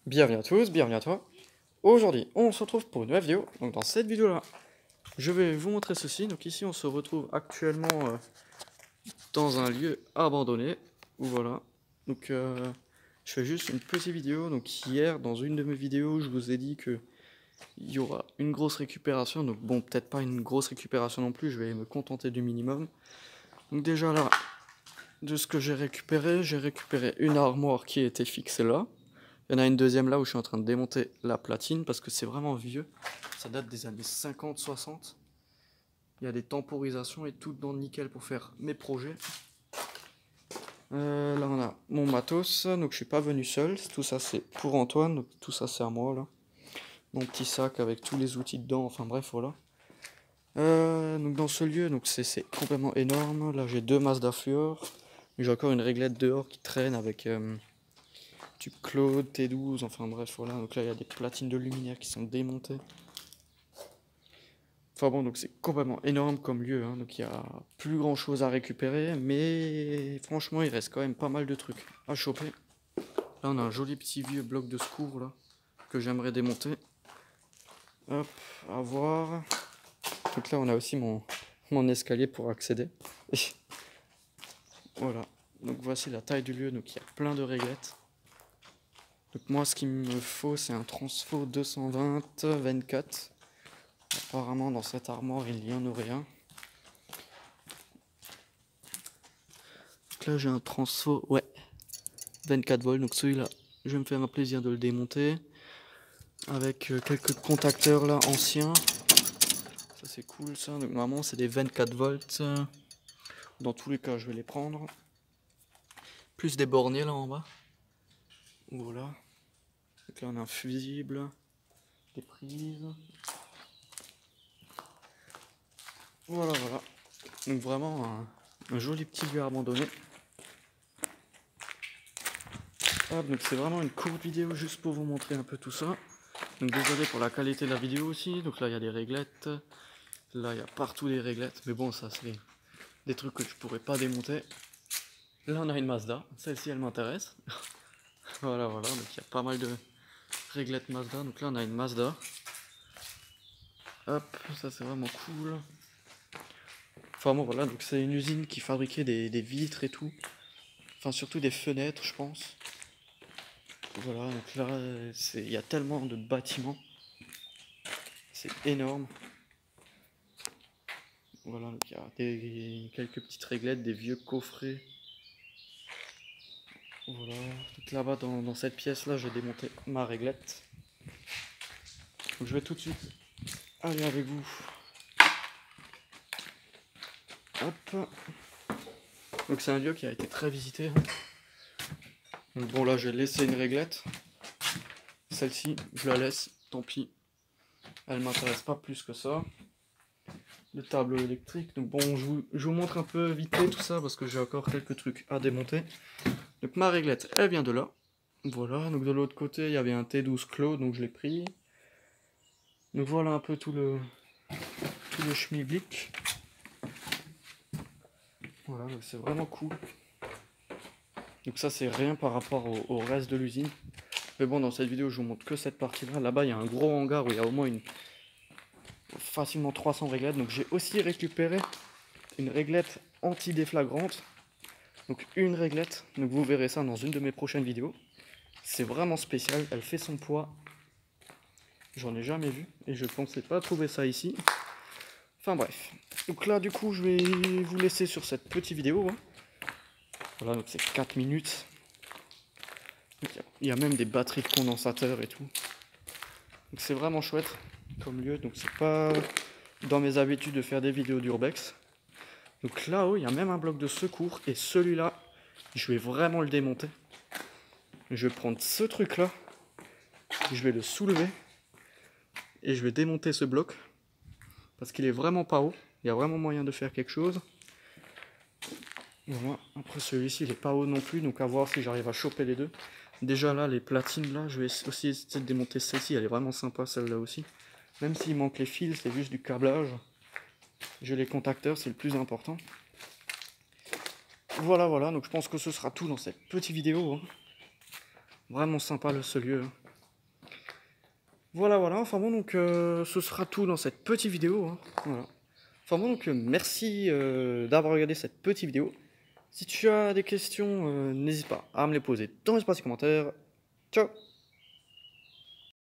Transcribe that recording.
Bienvenue à tous, bienvenue à toi. Aujourd'hui, on se retrouve pour une nouvelle vidéo. Donc dans cette vidéo-là, je vais vous montrer ceci. Donc ici, on se retrouve actuellement dans un lieu abandonné. Voilà. Donc je fais juste une petite vidéo. Donc hier, dans une de mes vidéos, je vous ai dit que il y aura une grosse récupération. Donc bon, peut-être pas une grosse récupération non plus. Je vais me contenter du minimum. Donc déjà là, de ce que j'ai récupéré une armoire qui était fixée là. Il y en a une deuxième là où je suis en train de démonter la platine parce que c'est vraiment vieux. Ça date des années 50-60. Il y a des temporisations et tout dans le nickel pour faire mes projets. Là on a mon matos, donc je suis pas venu seul. Tout ça c'est pour Antoine, donc tout ça c'est à moi là. Mon petit sac avec tous les outils dedans, enfin bref voilà. Donc dans ce lieu, donc c'est complètement énorme. Là j'ai deux Mazda Fluor. J'ai encore une réglette dehors qui traîne avec Tube Claude, T12, enfin bref voilà. Donc là il y a des platines de luminaire qui sont démontées. Enfin bon, donc c'est complètement énorme comme lieu, hein. Donc il y a plus grand chose à récupérer, mais franchement il reste quand même pas mal de trucs à choper. Là on a un joli petit vieux bloc de secours là, que j'aimerais démonter. Hop, à voir. Donc là on a aussi mon escalier pour accéder. Voilà, donc voici la taille du lieu, donc il y a plein de réglettes. Donc moi ce qu'il me faut c'est un Transfo 220-24. Apparemment dans cette armoire il y en aurait un. Donc là j'ai un Transfo, ouais, 24 volts, donc celui-là je vais me faire un plaisir de le démonter. Avec quelques contacteurs là anciens. Ça c'est cool ça, donc normalement c'est des 24 volts. Dans tous les cas je vais les prendre. Plus des bornés là en bas. Voilà. Donc là on a un fusible. Des prises. Voilà, voilà. Donc vraiment un joli petit lieu abandonné. Hop, donc c'est vraiment une courte vidéo juste pour vous montrer un peu tout ça. Donc désolé pour la qualité de la vidéo aussi. Donc là il y a des réglettes. Là il y a partout des réglettes. Mais bon ça c'est des trucs que je pourrais pas démonter. Là on a une Mazda. Celle-ci elle m'intéresse. Voilà, voilà. Donc il y a pas mal de réglettes Mazda. Donc là on a une Mazda. Hop, ça c'est vraiment cool. Enfin bon voilà, donc c'est une usine qui fabriquait des vitres et tout. Enfin surtout des fenêtres je pense. Voilà, donc là il y a tellement de bâtiments. C'est énorme. Voilà, donc il y a quelques petites réglettes, des vieux coffrets. Voilà, donc là-bas dans cette pièce là j'ai démonté ma réglette. Donc je vais tout de suite aller avec vous. Hop. Donc c'est un lieu qui a été très visité. Donc bon là j'ai laissé une réglette. Celle-ci je la laisse, tant pis. Elle m'intéresse pas plus que ça. Le tableau électrique. Donc bon je vous montre un peu vite fait tout ça parce que j'ai encore quelques trucs à démonter. Donc ma réglette elle vient de là. Voilà, donc de l'autre côté il y avait un T12 Claude, donc je l'ai pris. Donc voilà un peu tout le schmilblick. Voilà, donc c'est vraiment cool. Donc ça c'est rien par rapport au reste de l'usine. Mais bon, dans cette vidéo je vous montre que cette partie là. Là-bas il y a un gros hangar où il y a au moins facilement 300 réglettes. Donc j'ai aussi récupéré une réglette anti-déflagrante. Donc une réglette, donc vous verrez ça dans une de mes prochaines vidéos. C'est vraiment spécial, elle fait son poids. J'en ai jamais vu et je pensais pas trouver ça ici. Enfin bref. Donc là du coup je vais vous laisser sur cette petite vidéo. Hein. Voilà, donc c'est 4 minutes. Il y a même des batteries de condensateurs et tout. Donc c'est vraiment chouette comme lieu. Donc c'est pas dans mes habitudes de faire des vidéos d'urbex. Donc là-haut, il y a même un bloc de secours. Et celui-là, je vais vraiment le démonter. Je vais prendre ce truc-là. Je vais le soulever. Et je vais démonter ce bloc. Parce qu'il est vraiment pas haut. Il y a vraiment moyen de faire quelque chose. Voilà. Après celui-ci, il est pas haut non plus. Donc à voir si j'arrive à choper les deux. Déjà là, les platines là, je vais aussi essayer de démonter celle-ci. Elle est vraiment sympa celle-là aussi. Même s'il manque les fils, c'est juste du câblage. J'ai les contacteurs, c'est le plus important. Voilà, donc je pense que ce sera tout dans cette petite vidéo. Hein. Vraiment sympa ce lieu. Hein. Voilà, voilà. Enfin bon, donc ce sera tout dans cette petite vidéo, hein. Voilà. Enfin bon, donc merci d'avoir regardé cette petite vidéo. Si tu as des questions, n'hésite pas à me les poser dans l'espace commentaire. Ciao!